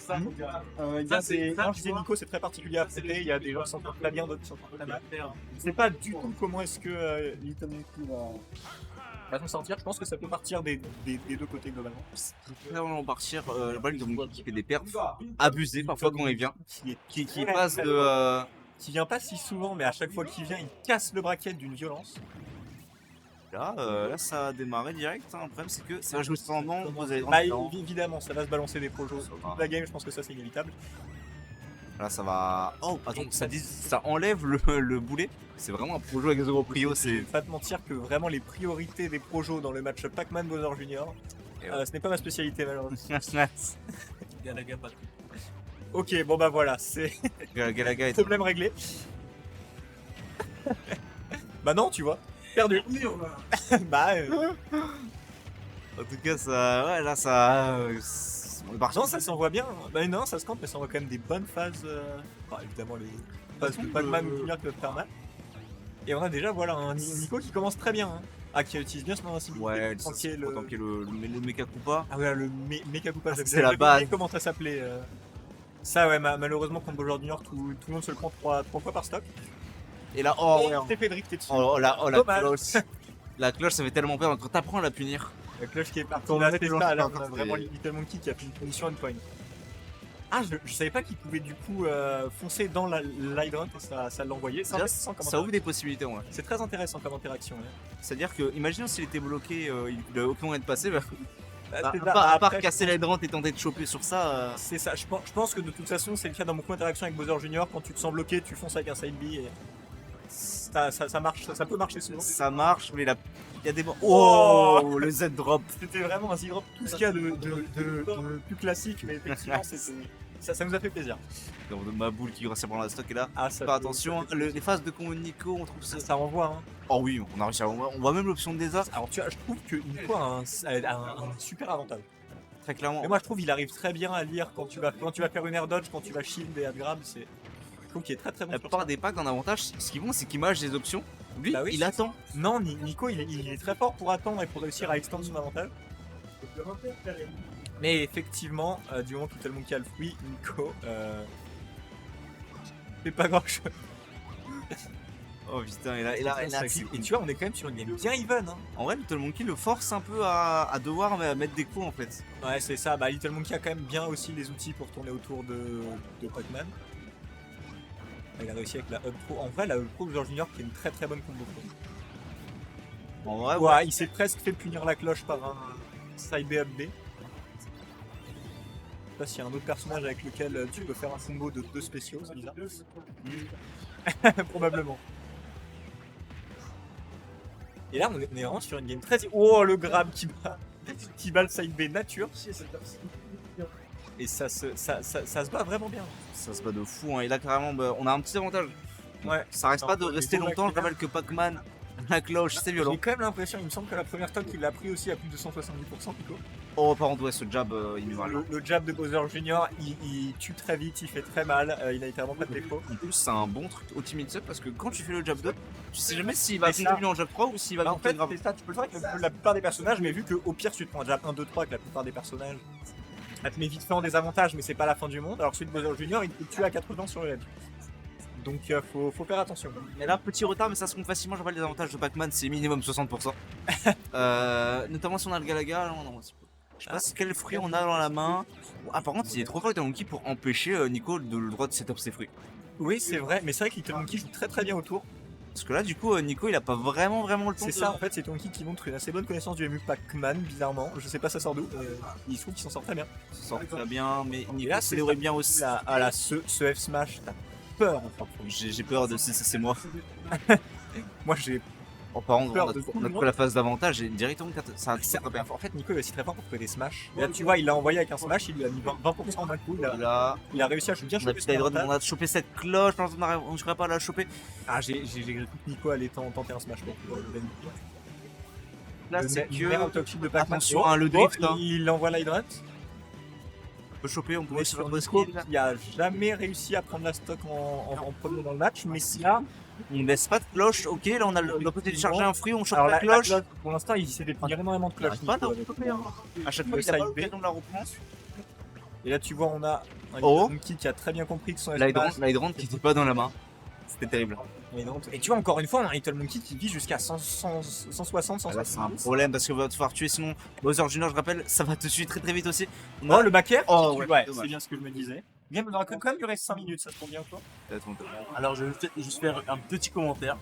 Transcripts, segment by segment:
Il y a des... Quand je disais Nico, c'est très particulier à traiter. Il y a des gens qui s'entendent très bien, d'autres qui s'entendent très mal. Je ne sais pas du tout comment est-ce que Little Monkey va s'en sortir. Je pense que ça peut partir des deux côtés globalement. Ça peut vraiment partir. Le problème, Little Monkey qui fait des perfs abusés parfois quand il vient. Qui passe de. Qui vient pas si souvent, mais à chaque fois qu'il vient, il casse le bracket d'une violence. Là, ça a démarré direct. Hein. Le problème, c'est que ça va jouer sans nom. Bah, évidemment, ça va se balancer des projos. Toute la game, je pense que ça, c'est inévitable. Là, ça va. Oh, attends, ça enlève le boulet. C'est vraiment un projo avec zéro prio. Je vais pas te mentir que vraiment les priorités des projos dans le match Pac-Man Bowser Junior, ce n'est pas ma spécialité malheureusement. Galaga pas. Ok, bon bah voilà, c'est Galaga est problème réglé. Bah non, tu vois, perdu. Bah. En tout cas, ça. Ouais, là, ça. Non, ça s'envoie bien. Bah non, ça se campe, mais ça envoie quand même des bonnes phases. Enfin, évidemment, les phases de Pac-Man Junior qui peuvent faire mal. Et on a déjà, voilà, un Nico qui commence très bien. Hein. Ah, qui utilise bien son invincibilité. Ouais, tanker le Mecha Koopa. Ah ouais, le Mecha Koopa, c'est la base. Comment ça s'appelait Ça, ouais, malheureusement, contre Bowser Junior, tout le monde se le prend 3 fois par stop. Et là, oh, ouais. T'es fait drifter dessus. Oh, la cloche. La cloche, ça fait tellement peur quand t'apprends à la punir. La cloche qui est partie. On a vraiment Little Monkey qui a fait une punition on point. Ah, je savais pas qu'il pouvait du coup foncer dans l'Hydrant et ça l'envoyait. Ça ouvre des possibilités, ouais. C'est très intéressant comme interaction. Ouais. C'est-à-dire que, imaginons s'il était bloqué, il avait aucun moyen de passer. À part casser l'Hydrant et tenter de choper sur ça. C'est ça, je pense que de toute façon, c'est le cas dans beaucoup d'interactions avec Bowser Junior. Quand tu te sens bloqué, tu fonces avec un side B et ça marche, ça peut marcher souvent. Ça marche, mais il y a des. Oh, le Z-drop. C'était vraiment un Z-drop, tout ce qu'il y a de plus classique, mais effectivement, ça nous a fait plaisir. Donc, ma boule qui grâce à prendre la stock est là. Faire attention, les phases de combo de Nico, on trouve ça. Ça renvoie. Hein. Oh oui, on a réussi à on voit même l'option de désastre. Alors, tu vois, je trouve que Nico a un super avantage. Très clairement. Mais moi, je trouve qu'il arrive très bien à lire quand tu vas faire une air dodge, quand tu vas shield et grab. Je trouve qu'il est très très bon. La plupart des packs en avantage, ce qu'ils font, c'est qu'ils mâchent des options. Lui, bah oui, il attend. Non, Nico, il est très fort pour attendre et pour réussir à extendre son avantage. Mais effectivement, du moment que tout le monde qui a le fruit, Nico fait pas grand chose. Oh putain, et là, et tu vois, on est quand même sur une game bien even. Hein. En vrai, Little Monkey le force un peu à devoir mettre des coups en fait. Ouais, c'est ça. Bah, Little Monkey a quand même bien aussi les outils pour tourner autour de Pac-Man. Il a réussi avec la Hub Pro. En vrai, la Hub Pro de George Junior qui est une très très bonne combo. En vrai, ouais. Il s'est presque fait punir la cloche par un side B up B. Je sais pas s'il y a un autre personnage avec lequel tu peux faire un combo de 2 spéciaux, c'est bizarre. Probablement. Et là, on est vraiment sur une game très. Oh, le grab qui bat le side B nature. Et ça se bat vraiment bien. Ça se bat de fou, hein. Et là, carrément, bah, on a un petit avantage. Ouais. Ça reste pas de rester longtemps. Je rappelle que Pac-Man, la cloche, c'est violent. J'ai quand même l'impression, il me semble que la première stock, il l'a pris aussi à plus de 170%, Nico. Oh, par contre, ouais, ce jab, il est mal. Le jab de Bowser Junior, il tue très vite, il fait très mal, il a littéralement pas de défaut. En plus, c'est un bon truc ultimate sub parce que quand tu fais le jab 2, tu sais jamais s'il va continuer en jab 3 ou s'il va en fait, c'est ça, tu peux le faire avec la plupart des personnages, mais vu qu'au pire, tu te prends un jab 1, 2, 3 avec la plupart des personnages, ça te met vite fait en désavantage, mais c'est pas la fin du monde. Alors celui de Bowser Junior, il peut tuer à 80 sur le ledge. Donc faut faire attention. Mais là, petit retard, mais ça se compte facilement. Je rappelle les avantages de Pac-Man, c'est minimum 60%. Notamment si on a le Galaga, non, je sais pas quel fruit on a dans la main. Ah, par contre, il est trop fort Little Monkey pour empêcher Nico de le droit de setup ses fruits. Oui, c'est vrai, mais c'est vrai que Little Monkey joue très très bien autour. Parce que là, du coup, Nico, il a pas vraiment le temps. C'est ça, en fait, c'est Little Monkey qui montre une assez bonne connaissance du MU Pac-Man, bizarrement. Je sais pas ça sort d'où, il se trouve qu'il s'en sort très bien. Il s'en sort très bien, mais Nico célébrait bien aussi. Ce F-Smash, t'as peur en fait. J'ai peur de c'est moi. Moi j'ai. Oh, par contre, on a pris la phase d'avantage et directement ça a en fait, Nico est aussi très fort pour trouver des smash. Et là, tu vois, il l'a envoyé avec un smash, il lui a mis 20% d'un coup. Il a réussi à bien choper cette cloche. On a chopé cette cloche, on ne pas à la choper. Ah, j'ai cru que Nico allait tenter un smash pour là, c'est que de Pac-Man. Attention, le drift. Il envoie l'hydrant. On peut choper, on peut sur le scope. Il a jamais réussi à prendre la stock en premier dans le match, mais si là. On laisse pas de cloche, ok, là on a le côté de charger un fruit, on chope la cloche. Pour l'instant, il s'est défini énormément de cloches. Pas d'en choper, hein. À chaque fois, il a pas l'occasion de la reprendre. Et là, tu vois, on a un Oh. Monkey qui a très bien compris que son L'hydrant qui était pas dans la main. C'était terrible. Et tu vois, encore une fois, on a un Little Monkey qui vit jusqu'à 160, Ah, là, c'est un 170. problème parce que va te faire tuer sinon. Bowser Junior, je rappelle, ça va te tuer très très vite aussi. On Oh, a- le back air Oh, ouais, ouais, c'est dommage. bien ce que je me disais. Game aura quand même duré 5 minutes, ça te convient toi? Alors, je vais juste faire un petit commentaire.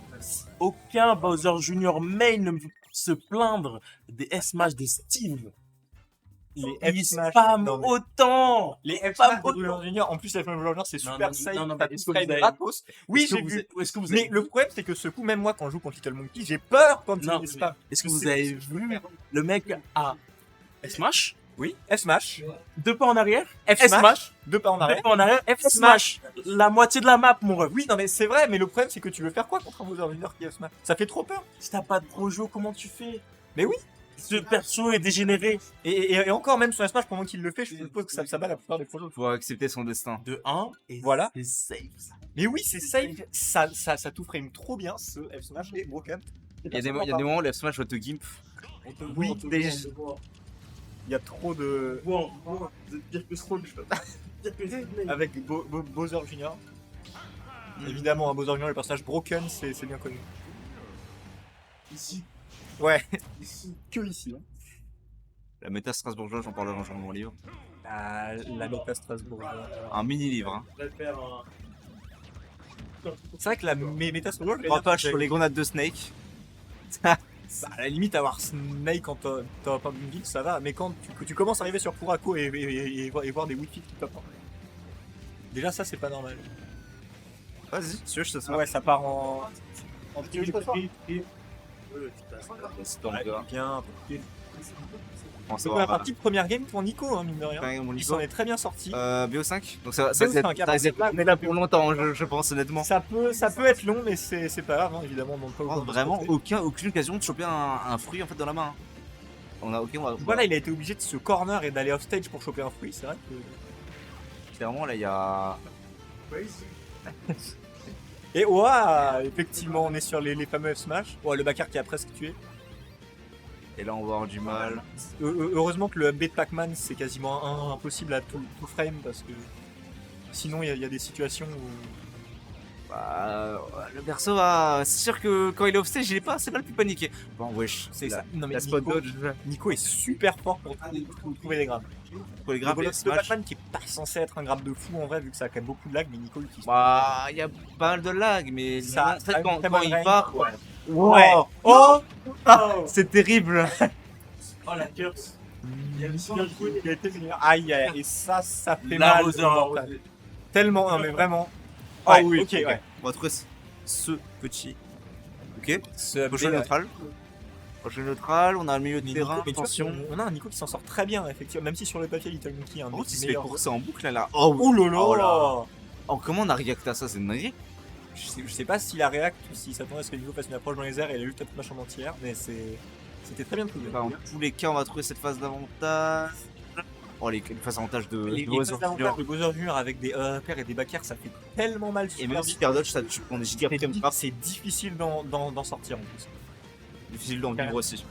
Aucun Bowser Junior main ne peut se plaindre des S-Smash de Steve. Les Il F-Smash. spam non, mais- autant. Les Pas F-Smash de autant. Bowser Junior, en plus, les F-Smash de Bowser Junior, c'est Non, super non, safe, non, non, t'as mais est-ce tout que spray vous de avez- gratos. Oui, Est-ce que j'ai vous vu. avez- Est-ce que vous Mais avez le problème, c'est que ce coup, même moi, quand je joue contre Little Monkey, j'ai peur quand Non, il me spam. Est-ce que Je vous sais avez que c'est vu super. le mec à S-Smash, Oui, F-Smash. 2 pas en arrière, F-Smash. S-Smash, 2 pas en 2 arrière. pas en arrière, F-Smash. F-Smash, la moitié de la map, mon ref. Oui, non, mais c'est vrai, mais le problème, c'est que tu veux faire quoi contre un Bowser Junior qui F-Smash? Ça fait trop peur. Si t'as pas de projo, comment tu fais? Mais oui. Ce perso est dégénéré. Et encore, même sur F-Smash, pendant qu'il le fait, je suppose que ça bat la plupart des projets. Faut accepter son destin. De 1, et Voilà. c'est safe. Mais oui, c'est safe. Ça tout frame trop bien, ce F-Smash et Broken. Il y a des moments où le Smash va te gimp. Oui, il y a trop de. Bon, vous êtes pire que Stroll, je pire que Stroll. Avec Bowser Junior. Évidemment, un Bowser Junior, le personnage Broken, c'est bien connu. Ici, Ouais, ici. que ici. Hein. La méta strasbourgeoise, j'en parlerai un jour dans mon livre. La méta Strasbourg. Un mini-livre. Hein. Je vais faire un... C'est vrai que la méta Strasbourg, 3 pages sur les grenades de Snake. bah, à la limite, avoir Snake quand t'as pas une ville, ça va. Mais quand tu commences à arriver sur Kurako et voir des Wi-Fi qui tapent. Déjà, ça, c'est pas normal. Vas-y, si tu veux, je te Ah sers. ouais, ça part en. Tu veux que je te sorte C'est dans le Ouais, gars. bien. On C'est s'en pour la va. partie première game pour Nico, hein, mine de rien. Mon Il Nico. s'en est très bien sorti. BO5 donc ça BO5, on est là pour longtemps, je pense honnêtement. Ça peut être long, mais c'est pas grave, hein, évidemment. Donc, Vraiment aucune occasion de choper un fruit en fait dans la main. On a aucun. Voilà, il a été obligé de se corner et d'aller off stage pour choper un fruit, c'est vrai que. Clairement là il y a. Et ouah, effectivement, on est sur les fameux F-Smash. Ouais, le backer qui a presque tué. Et là on va avoir du mal. Heureusement que le update Pac-Man c'est quasiment impossible à tout frame parce que sinon il y a des situations où. Bah, le perso va. C'est sûr que quand il est off stage, il est pas, c'est pas le plus paniqué. Bon, wesh, C'est la- ça. Non, mais La spot dodge Nico est super fort pour trouver des grabs. pour les grappes et Le Smash. Pac-Man qui est pas censé être un grab de fou en vrai vu que ça a quand même beaucoup de lag, mais Nico l'utilise. Bah, il y a pas mal de lag, mais Ça- en fait, ça a quand, une très quand bonne il range. part. Ouais. Ouais. Oh, C'est terrible. Oh la curse. il a été génial. Aïe, aïe, et ça fait La mal. Bowser. Tellement, non mais vraiment. Ah Ouais, oui, ok, ouais. On va trouver ce petit. Ok. Ce Prochain neutral. Prochain neutral, on a le milieu de terrain, mais tu vois, attention. on a un Nico qui s'en sort très bien, effectivement. Même si sur le papier, Little Monkey, un Oh, des il se fait meilleurs. courser en boucle là. Oh, Oh lolo Oh là. oh, comment on a react à ça, c'est une dinguerie. Je sais pas s'il a react ou s'il s'attendait à ce que Nico fasse une approche dans les airs et il a juste un match en entière, mais c'était très bien trouvé. Enfin, en tous les cas, on va trouver cette phase d'avantage. Oh, les phases d'avantage de Les Bowser phases d'avantage Junior. de Bowser Junior avec des pairs et des backers, ça fait tellement mal. Et même Super Dodge, ça tue. On est giga frame trap. c'est difficile d'en sortir en plus. Difficile d'en vivre aussi.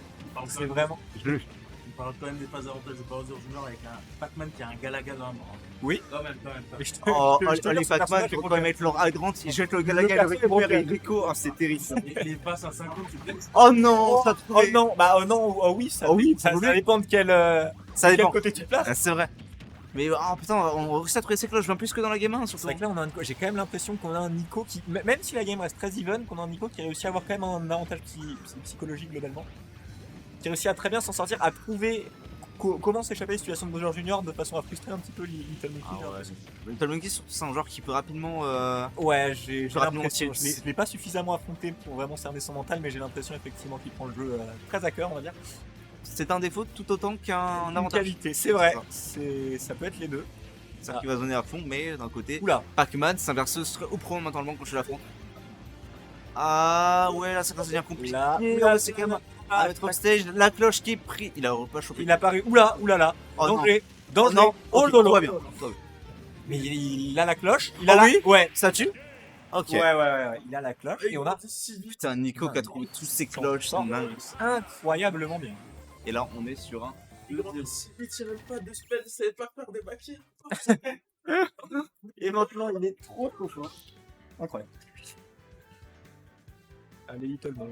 C'est vraiment. On parle quand même des phases avantages de Bowser Junior avec un Pac-Man qui a un Galaga dans la main. Oui. Quand même. Et je te- Oh, je te jure, les ce Pac-Man personnage qui est vont quand même être leur hydrant, ils jettent le Galaga, perso le est récupère et broken. Rico. Oh, c'est terrible. Et les passes à 50, c'est bien. Oh non, ça Oh non, bah oh non, oh oui, ça, Oh oui, ça, vous ça voulez. dépend de quel Ça dépend. côté tu te places. Ah, c'est vrai. Mais oh putain, on réussit à trouver ces cloches bien plus que dans la game 1 C'est surtout. vrai que là, j'ai quand même l'impression qu'on a un Nico qui, même si la game reste très even, qu'on a un Nico qui réussit à avoir quand même un avantage psychologique globalement. Qui réussit à très bien s'en sortir, à trouver comment s'échapper des situations de Bowser Junior de façon à frustrer un petit peu Little Monkey. Ah j'ai ouais. l'impression. Little Monkey, surtout, c'est un joueur qui peut rapidement. Ouais, j'ai rapidement l'impression, tirer. je l'ai pas suffisamment affronté pour vraiment cerner son mental, mais j'ai l'impression effectivement qu'il prend le jeu très à cœur, on va dire. C'est un défaut tout autant qu'un Une avantage. qualité, c'est vrai, Ça. ça peut être les deux. C'est ça qui va se donner à fond, mais d'un côté, Oula, Pac-Man, c'est un perso serait au pro maintenant quand je l'affronte. Ah ouais, là ça commence à devenir compliqué. là, Oula, c'est quand même à mettre off stage, la cloche qui est prise. Il a pas chopé. il apparaît, oula, oulala, Oh non. danger, Oh danger, non, oh ok, lolo. tout va bien. Tout va bien. Mais il a la cloche, il Oh a la... oui Ouais, Ça tue. Ok. ouais, il a la cloche et on a Putain, Nico qui a trouvé tous ses cloches, c'est dingue. incroyablement bien. Et là, on est sur un. Il tirez pas de spell, c'est pas faire des baquets. Et maintenant, il est trop fort. Incroyable. Allez, Little Ball.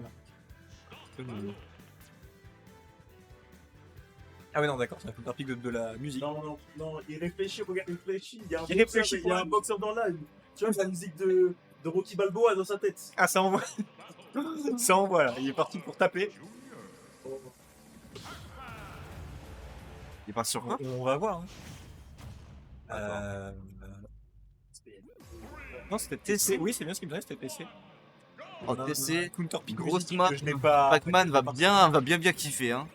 Ah ouais, non, d'accord, c'est un peu pic de la musique. Non, il réfléchit, regarde, il réfléchit. Il y a un Il boxeur, réfléchit il y a un pour- boxeur dans l'âme. Tu vois, la musique de Rocky Balboa dans sa tête. Ah, ça envoie. Ça envoie là, il est parti pour taper. Il est parti sur quoi? On va voir. Hein. Non, c'était TC. Oui, c'est bien ce qu'il me donnait, c'était TC. Oh, TC, Counter pick grosse musique map. que je n'ai pas. Pac-Man va bien kiffer, hein.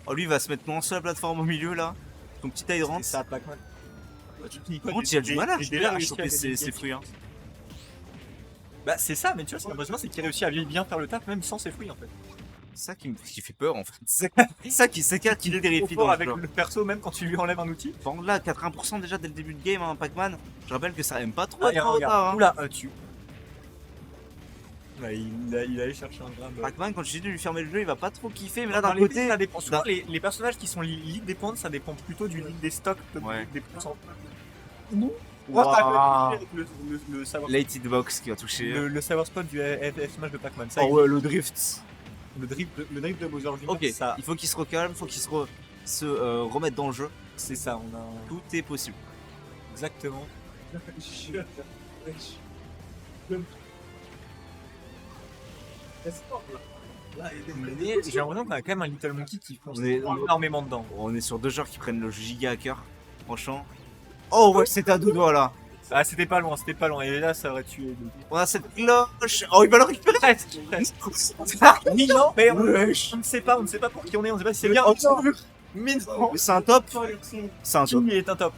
Oh, lui, il va se mettre non sur la plateforme au milieu, là. Son petit hydrant. C'est ça, Pac-Man. Par contre, il a du mal à choper ses fruits, hein. Bah, c'est ça, mais tu vois, ce qui est impressionnant, c'est qu'il réussit à bien faire le taf, même sans ses fruits en fait. C'est ça qui fait peur, en fait. C'est ça qui est terrifiant Fort dans avec le jeu. le perso, même quand tu lui enlèves un outil. Bon, là, 80% déjà dès le début de game, hein, Pac-Man. Je rappelle que ça aime pas trop Ah, être en regarde, retard, hein. oula, tu. Là, il allait chercher un gramme. Pac-Man, quand je dis de lui fermer le jeu, il va pas trop kiffer, mais là, Dans d'un les côté. pays, ça dépend. Souvent, les personnages qui sont lead des points, ça dépend plutôt du lead des stocks que Ouais. des pourcents. Waouh. Avec le savoir, Late hitbox qui va toucher. le savoir spot du Smash de Pac-Man. Ça, Oh ouais, le drift. le drift de Bowser Jr. Ok, ça, il faut qu'il se recalme, il faut qu'il se remette dans le jeu. c'est ça, on a Tout est possible. exactement. Mais j'ai l'impression qu'on a quand même un Little Monkey qui fonce On est- énormément dedans. On est sur deux joueurs qui prennent le giga hacker, franchement. Oh ouais, c'est à deux doigts là. Ah, c'était pas loin, et là ça aurait tué. On a cette cloche. Oh, il va le récupérer. Presque. Oui, non, mais on ne sait pas pour qui on est, on ne sait pas si c'est bien. Oh, non. Mais non, C'est un top. C'est un top. qui est un top.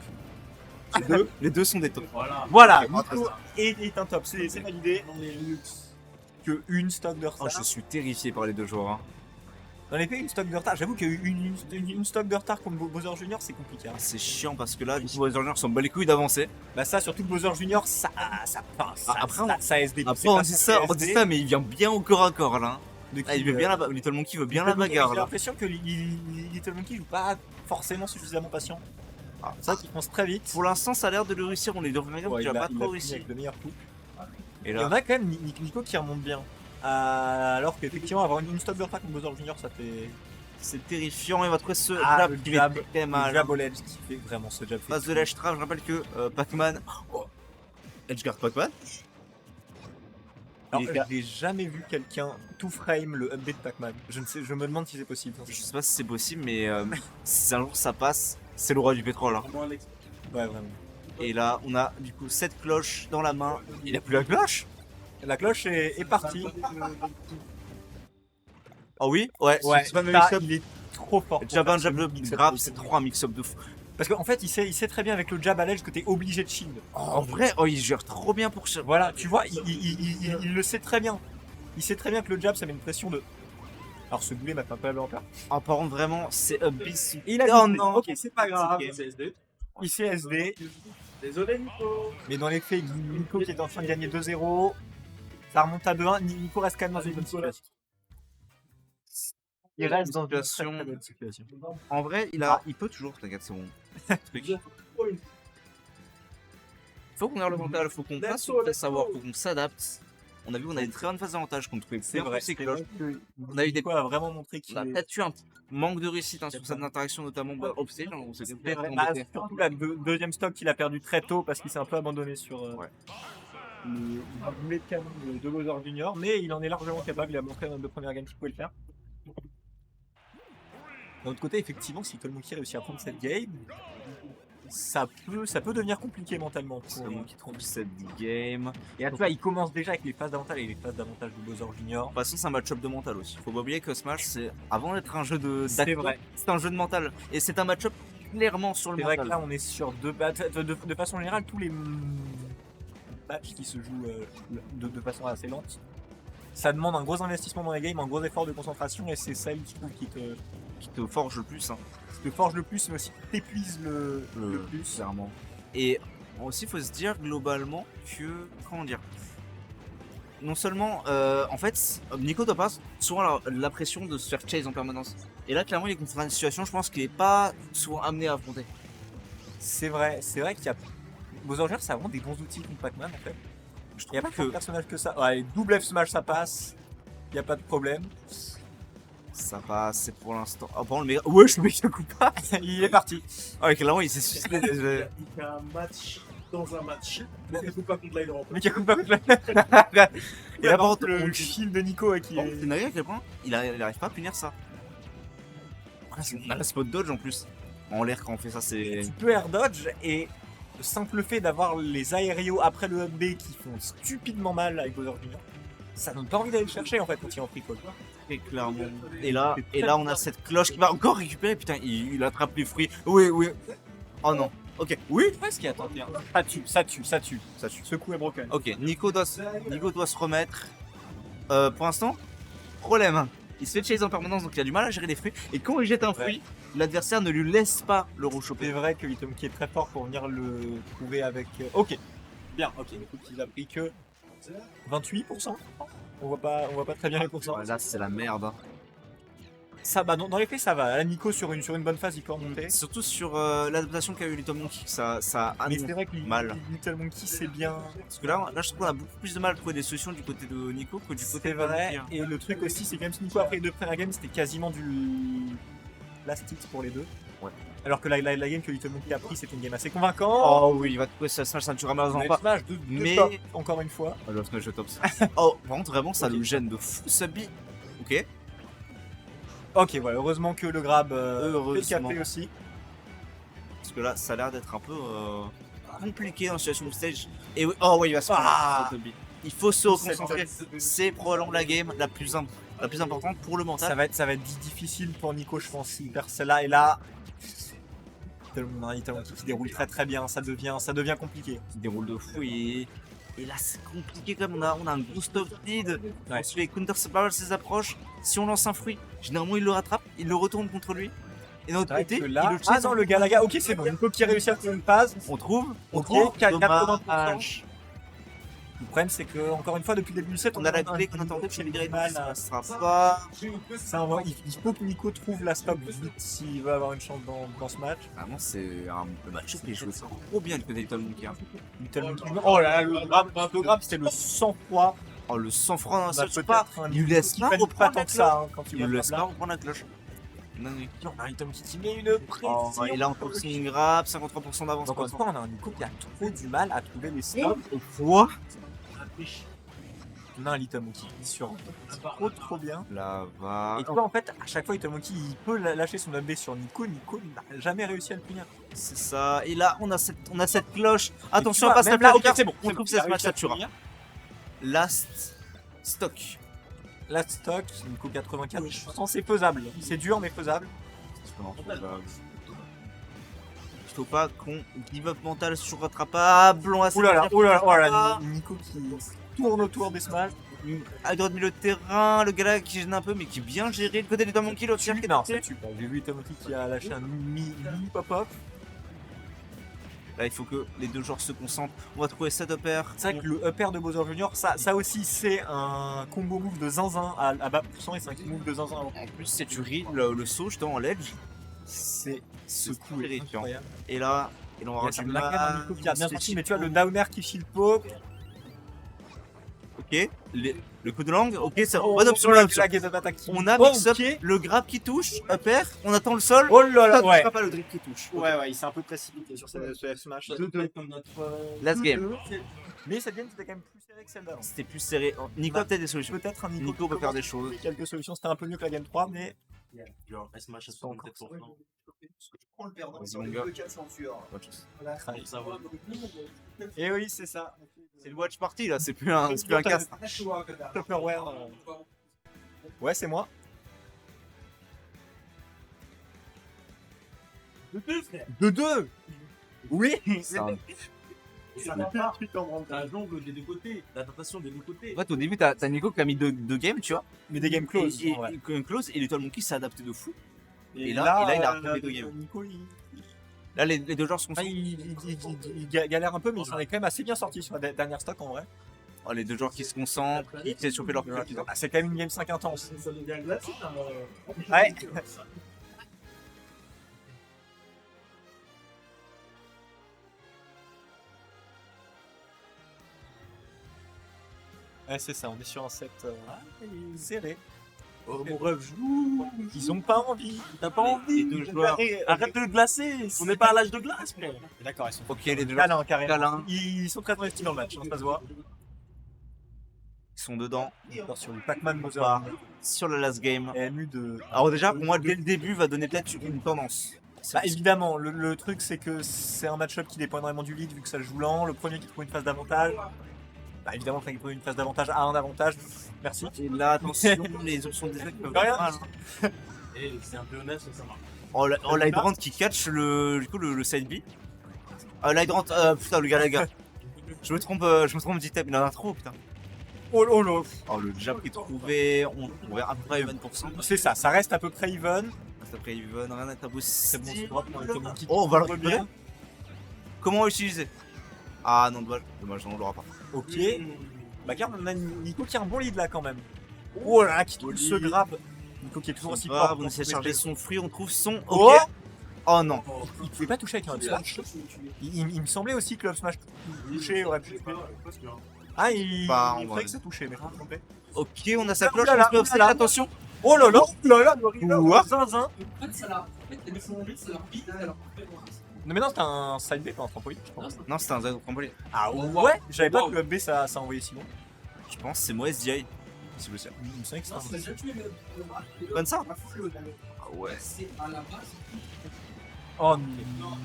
Les deux sont des tops. Voilà, Nico est un top, c'est validé. Que une stock de Oh, retard. je suis terrifié par les deux joueurs, hein. Dans les pays, une stock de retard, j'avoue qu'une stock de retard contre Bowser Junior, c'est compliqué. Hein. C'est chiant parce que là, du coup, les ingénieurs sont bat les couilles d'avancer. Bah, ça, surtout que Bowser Junior, ça passe. Après, ça SD. Après, on dit ça, mais il vient bien au corps à corps là. Ah, il veut bien la Little Monkey veut bien la bagarre J'ai là. l'impression que Little Monkey joue pas forcément suffisamment patient. Ah, C'est vrai qu'il pense très vite. Pour l'instant, ça a l'air de le réussir. On est deux Ouais, qui a pas il trop fini réussi. avec le meilleur coup. Et Il y là, en a quand même Nico qui remonte bien. Alors qu'effectivement, avoir une stock de retard contre Bowser Junior, ça fait. c'est terrifiant. Il va trouver ce Ah, jab le qui jab. fait très Le mal. jab au ledge qui fait vraiment ce jab. Phase de l'edge trap, je rappelle que Pac-Man. Oh, Edgeguard Pac-Man. Alors, Il est- j'ai jamais vu quelqu'un tout frame le update Pac-Man. Je me demande si c'est possible. Je sais pas si c'est possible, mais si un jour ça passe, c'est le roi du pétrole. Hein. Ouais, vraiment. Et là, on a du coup cette cloche dans la main. Il a plus la cloche. La cloche est partie. Oh oui. Ouais. Ouais, c'est pas le ça, mix-up. il est trop fort. pour Jab 1, faire jab ce 2, mix-up grab, de c'est fou. trop un mix-up de fou. Parce qu'en fait, il sait très bien avec le jab à l'edge que t'es obligé de shield. En vrai, oh, il gère trop bien pour ça. Voilà, tu vois, il le sait très bien. Il sait très bien que le jab, ça met une pression de. Alors, ce boulet m'a fait un peu en peur. En parlant vraiment, c'est un bis. Il a Oh dit, non. ok, c'est pas grave. C'est SD. Il sait SD. Désolé, Nico. Mais dans les faits, Nico qui est en train de gagner 2-0. Ça remonte à 2-1. Nico reste quand même dans une bonne situation. Il reste dans une très, situation. très bonne situation. En vrai, il peut toujours, t'inquiète, c'est bon. Truc. Faut qu'on ait le mental, faut qu'on fasse le savoir, faut qu'on s'adapte. On a vu, on a une très bonne phase d'avantage contre les C'est vrai. ces C'est cloches. vrai que On a eu des Nico a vraiment montré On qu'il a est. peut-être eu un manque de réussite hein, sur cette interaction, notamment Obstage. On s'était C'est peut-être vrai. embêté. Surtout la deuxième stock qu'il a perdu très tôt parce qu'il s'est un peu abandonné sur Ouais. le boulet de canon de Bowser Junior, mais il en est largement capable, il a montré dans les deux premières games qu'il pouvait le faire. D'un autre côté, effectivement, si Little Monkey réussit à prendre cette game, ça peut devenir compliqué mentalement pour C'est bon qui trompe cette game. Et à toi, il commence déjà avec les phases d'avantage et les phases d'avantage de Bowser Junior. De toute façon, c'est un match-up de mental aussi. Faut pas oublier que Smash, c'est avant d'être un jeu de C'est d'acto, vrai. c'est un jeu de mental. Et c'est un match-up clairement sur le C'est vrai que mental. là, on est sur deux. De façon générale, tous les matchs qui se jouent de façon assez lente, ça demande un gros investissement dans les games, un gros effort de concentration, et c'est ça, je trouve, Qui te forge le plus. Hein. qui te forge le plus, mais aussi qui t'épuise le plus. Clairement. Et aussi, il faut se dire globalement que. Comment dire. Non seulement, en fait, Nico doit pas souvent la pression de se faire chase en permanence. Et là, clairement, il est confronté à une situation, je pense, qu'il n'est pas souvent amené à affronter. C'est vrai qu'il y a. Bowser Jr. ça a vraiment des bons outils contre Pac-Man en fait. Il n'y a pas que personnage que ça. Ouais, double F smash ça passe. Il n'y a pas de problème. Ça passe, c'est pour l'instant. Oh, bon, le méga. Ouais, je me coupe pas. Il est parti. Ah, ouais, clairement, il s'est suicidé. Il fait un match dans un match. Mais il ne pas contre l'Hydra. Mais qui a coupé avec la. Et là, par contre, le shield de Nico qui bon, est. c'est dingue à quel point il arrive pas à punir ça. On a la spot dodge en plus. En l'air, quand on fait ça, c'est. Tu peux air dodge et le simple fait d'avoir les aérios après le up B qui font stupidement mal avec Bowser Jr. Ça donne pas envie d'aller le chercher en fait quand il est en free call. Très clairement. Et là, on a cette cloche qui va encore récupérer. Putain, il attrape les fruits. Oui, oui. Oh non. Ok. Oui. Presque il a tenté. Ça tue. Ce coup est broken. Ok. Nico doit se remettre. Pour l'instant, problème. Il se fait chase en permanence, donc il a du mal à gérer les fruits. Et quand il jette un fruit, l'adversaire ne lui laisse pas le rechoper. C'est vrai que Itom qui est très fort pour venir le trouver avec. Ok. Bien. Ok. Écoute, il a pris que 28%. On voit pas très bien les pourcents. Ouais, là, c'est la merde. Hein. Ça, bah dans les faits, ça va. Là, Nico sur une bonne phase, il peut remonter. Surtout sur l'adaptation qu'a eu Little Monkey, ça a Mais c'est vrai que mal. Little Monkey, c'est bien. Parce que là, je trouve qu'on a beaucoup plus de mal à trouver des solutions du côté de Nico que du côté C'est de vrai. Monkey. Et le truc aussi, c'est que même si Nico après les deux premières games, c'était quasiment du last hit pour les deux. Ouais. Alors que la game que Little Monkey a pris, c'était une game assez convaincante. Oh oui, il va trouver sa smash, ça ne tuera malheureusement Le pas. smash de Mais- top, encore une fois. Oh, le smash de top. Oh, par contre, vraiment, ça le gêne de fou, Subby. Ok. Ok, voilà, heureusement que le grab fait le Heureusement. café aussi. Parce que là, ça a l'air d'être un peu compliqué en situation de stage. Et oui, oh oui, il va se prendre Subby. Il faut se reconcentrer. C'est probablement la game la plus importante pour le mental. Ça va être difficile pour Nico, je pense, s'il perd celle-là. Et là, Little Monkey qui déroule très bien, ça devient compliqué. Qui déroule de fou et là c'est compliqué comme on a un gros stop lead. Ouais. Ensuite les counter barrel ses approches. Si on lance un fruit, généralement il le rattrape, il le retourne contre lui. Et d'un autre C'est vrai côté, que il là, le ah chase. non, le Galaga, ok, c'est bon. Nico qui réussit à faire une phase. On trouve, Ok, dommage. 80%. Le problème, c'est que, encore une fois, depuis le début du set, On a la clé qu'on attendait chez les mal. ça sera pas. Il faut que Nico trouve la stop vite s'il veut avoir une chance dans ce match. Vraiment, c'est un match qui est joué trop bien du côté de Little Monkey. Hein. Little Monkey. Oh là là, le grab, c'était le sang-froid. Oh, le sang-froid dans On la a seule peut-être pas. un Il lui laisse qui pas peine reprendre tant la que cloche. ça hein, quand Il il lui laisse pas là. reprendre la cloche. Non, oui. On a un Little Monkey qui met une pression. Oh, et là, on trouve son grab, 53% d'avance. Donc, en tout cas, on a un Nico qui a trop du mal à trouver les stops. Quoi On a un Little Monkey sur trop bien. Là va. Et toi, en fait, à chaque fois, Little Monkey, il peut lâcher son up sur Nico. Nico n'a jamais réussi à le punir. C'est ça. Et là, on a cette cloche. Attention tu à vois, pas se même taper là, les ok, cartes. c'est bon. On trouve Il a cette match réussi à Satura. punir. Last stock. Last stock, Nico 84%, c'est faisable. C'est dur, mais faisable. Il faut pas qu'on give up mental sur rattrapable. On a Oh là là, Ah. Nico qui tourne autour des smash. À droite milieu de terrain, le gars là qui gêne un peu mais qui est bien géré. Le côté du Monkey, l'autre cirque. Non, ça tue pas. J'ai vu Little Monkey qui a lâché un mini pop-up. Là, il faut que les deux joueurs se concentrent. On va trouver cet upper. C'est vrai que le upper de Bowser Jr., ça aussi, c'est un combo move de zinzin à bas pourcent et c'est un move de zinzin à haut. En plus, c'est du read, le saut justement en ledge. C'est ce coup est terrifiant. incroyable. Et là, on va Il y avoir a du la mal. gamme Nico qui a bien sorti, mais tu vois le downer qui shield poke. Ok, le coup de langue, ok, c'est Oh, bonne option. la bonne option. gaze d'attaque qui- On a Oh, mix-up, ok. le grab qui touche, upper, on attend le sol. Oh là Ça là, ne ouais. touchera pas le drip qui touche. Ouais, il s'est un peu précipité sur ce F-Smash. Last game. Mais cette game, c'était quand même plus serré que celle d'avant. C'était plus serré. Nico a peut-être des solutions. Peut-être un Nico peut faire des choses. Quelques solutions, c'était un peu mieux que la game 3, mais Genre, S-Match à c'est encore 67%. Prends le perdant. Vas-y, mon gars. Le 4 censure. Pour savoir. Et oui, c'est ça. C'est le watch party là, c'est plus un cast. Tupperware. Ouais, c'est moi. De deux. Oui. C'est un- Ça va pas. T'as un jongle des deux côtés. La tentation des deux côtés. En fait, au début, t'as Nico qui a mis deux games, tu vois. Mais des games close. Et, en vrai. close, et Little Monkey s'est adapté de fou. Et là, il a repris les deux games. Nico, Là, les deux joueurs sont il galère un peu, mais il s'en est quand même assez bien sorti sur la dernière stock en vrai. Oh, les deux joueurs qui se concentrent, qui essaient de choper leur cloche. Ah, c'est quand même une game 5 intense. Ouais. Ouais, c'est ça, on est sur un set serré. Oh mon rêve, joue. Ils ont pas envie. T'as pas envie. Les deux joueurs. Arrête de le glacer. On n'est pas à l'âge de glace, frère. D'accord, ils sont Ok, les deux joueurs. câlins, carrément. Câlins. Ils sont très investis dans le match, hein, ça se voit. Ils sont dedans. Encore sur le Pac-Man Bowser. Bah, sur le last game. MU de. Alors déjà, pour moi, dès le début, va donner peut-être une tendance. Bah, évidemment, le truc c'est que c'est un match-up qui dépend énormément du lead vu que ça joue lent. Le premier qui trouve une phase d'avantage. Bah, évidemment, le premier qui trouve une phase d'avantage a un avantage. Merci. Et là, attention, les options des peuvent Rien. être mal, hein. Et c'est un peu honnête, ça marche. Oh, l'Hydrant qui catch le side B. L'Hydrant, putain, le Galaga. Je me trompe d'item, il en a trop, putain. Oh là. Oh, le jab qui est trouvé, on verra à peu près 20%. C'est ça, ça reste à peu près even. Après, Even, rien à tabou. C'est bon, c'est drop pour le kick. Oh, on va le Très récupérer. Comment l'utiliser? Ah non, dommage, on l'aura pas. Ok. Bah, regarde, on a Nico qui a un bon lead là quand même. Oh là là, qui trouve ce grab. Nico qui est toujours aussi fort. On essaie de charger son fruit, on trouve son. Oh. Ok. Oh non. Il pouvait pas toucher avec un up smash. Il me semblait aussi que le up smash touchait aurait pu. Ah, il Bah, on il va- croyait que ça touchait, mais je me trompais. Ok, on a sa Oh cloche, là là, on se met oh offset, là là. attention. Oh là là, le river, Ouah. zinzin. Non mais non, c'était un side B, pas un trampoline, je pense. Non, c'était un Zag trampoline. Ah ouais. J'avais pas que le up B ça envoyait si bon. Je pense c'est moi SDI. C'est possible. Il me semblait que c'était un... Comme ça. Ah ouais. Oh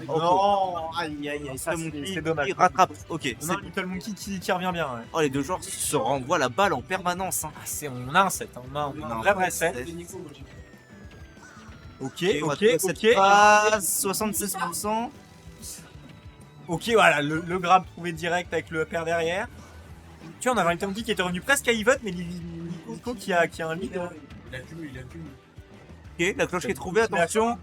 non. Aïe aïe aïe, ça c'est dommage. Il rattrape. Ok. On a un Little Monkey qui revient bien. Ouais. Oh, les deux joueurs se renvoient la balle en permanence. Hein. Ah, on a un set, hein. On a un Non, vrai set. Ok, on va ok, trouver cette ok. passe, 76%. Ok, voilà, le grab trouvé direct avec le upper derrière. Tu vois, on avait un Little Monkey qui était revenu presque à even, mais Nico qui a un lead. Il accumule. Ok, la cloche qui est trouvée, attention.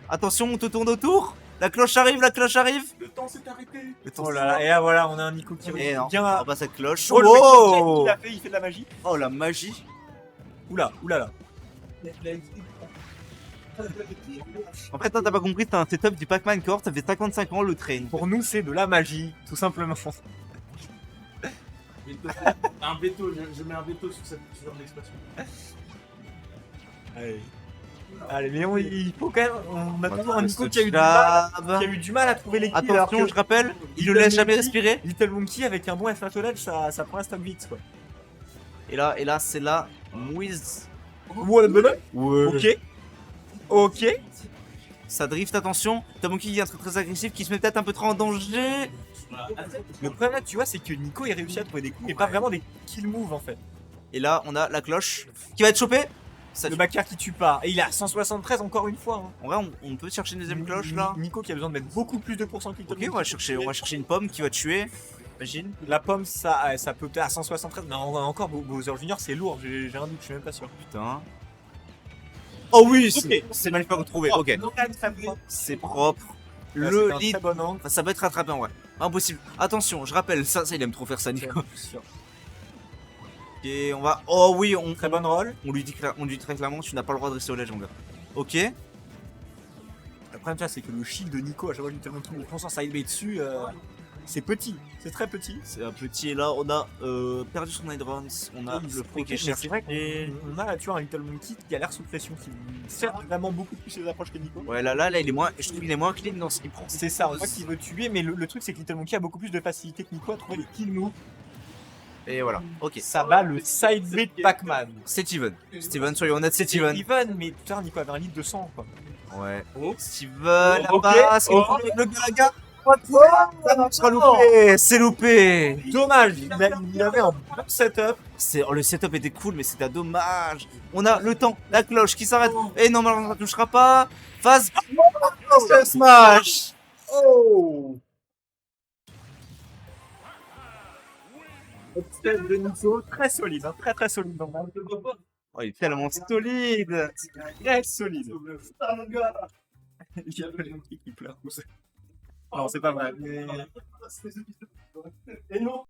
Attention, on te tourne autour. La cloche arrive, la cloche arrive. Le temps s'est arrêté. Oh là là, et là voilà, on a un Nico qui Et non, revient on à... va pas cette cloche. Oh, le Oh, mec, il fait de la magie. oh la magie. Oula, oulala. En fait, toi, t'as pas compris, t'as un setup du Pac-Man Core, ça fait 55 ans le train. Pour nous, c'est de la magie, tout simplement. Un veto, je mets un veto sur cette l'expression. Allez. Allez, mais il faut quand même. On a toujours un Nico Ce qui a eu du mal à trouver les kills. alors Attention, que je rappelle, il ne Little laisse jamais Monkey- respirer. Little Monkey avec un bon F1 Total, ça prend un stock vite quoi. Et là, c'est la mouise. Ouais. Ok. Ça drift, attention. T'as Monkey qui est très agressif, qui se met peut-être un peu trop en danger. Le problème là, tu vois, c'est que Nico il réussit à trouver des coups, mais pas vraiment des kill moves en fait. Et là, on a la cloche qui va être chopée. Ça Le backer qui tue pas. Et il est à 173 encore une fois. Hein. En vrai, on peut chercher une deuxième cloche là. Nico qui a besoin de mettre beaucoup plus de pourcents que Little Ok, Monkey. on va chercher une pomme qui va tuer. Imagine. La pomme, ça peut être à 173. Non, encore, Bowser Junior, c'est lourd, j'ai un doute, je suis même pas sûr. Putain. Oh oui, Ok. c'est magnifique retrouvé. Ok, c'est propre. Le Le un lead, très bon angle. enfin, ça va être rattrapé en vrai. Impossible. Attention, je rappelle, ça il aime trop faire ça, Nico. Et on va. Oh oui, Très bonne roll. on lui dit très clairement, tu n'as pas le droit de rester au ledge, mon gars. Ok. Le problème, tu vois, c'est que le shield de Nico, à chaque fois que Little Monkey me prend son side B dessus, c'est petit, c'est très petit. C'est un petit. Et là, on a perdu son Hydrant. On a Oui, le fruit ok, qui est mais c'est vrai cherché. On a là, tu vois, un Little Monkey qui a l'air sous pression, qui sert vraiment beaucoup plus ses approches que Nico. Ouais, là, il est moins. Je trouve qu'il est moins clean dans ce qu'il prend. C'est ça, on voit qu'il veut tuer, mais le truc, c'est que Little Monkey a beaucoup plus de facilité que Nico à trouver les kill moves. Et voilà. Ok. Ça va le side B de Pac-Man. C'est even. Steven, soyons honnêtes, c'est even. Even, mais putain, Nico avait un lead de 100 quoi. Ouais. Steven, la Ok, passe. ok. Le Galaga. Ça sera loupé. C'est loupé. Dommage, il avait un bon setup. Le setup était cool, mais c'était dommage. On a le temps, la cloche qui s'arrête. Et normalement, ça ne touchera pas. Phase. Smash. Oh! Upstep de Nico, très solide, hein, très solide. Dans le Oh, il est tellement solide. très solide. Il y a le Monkey qui pleure. Non, c'est pas vrai. Mais... Et non.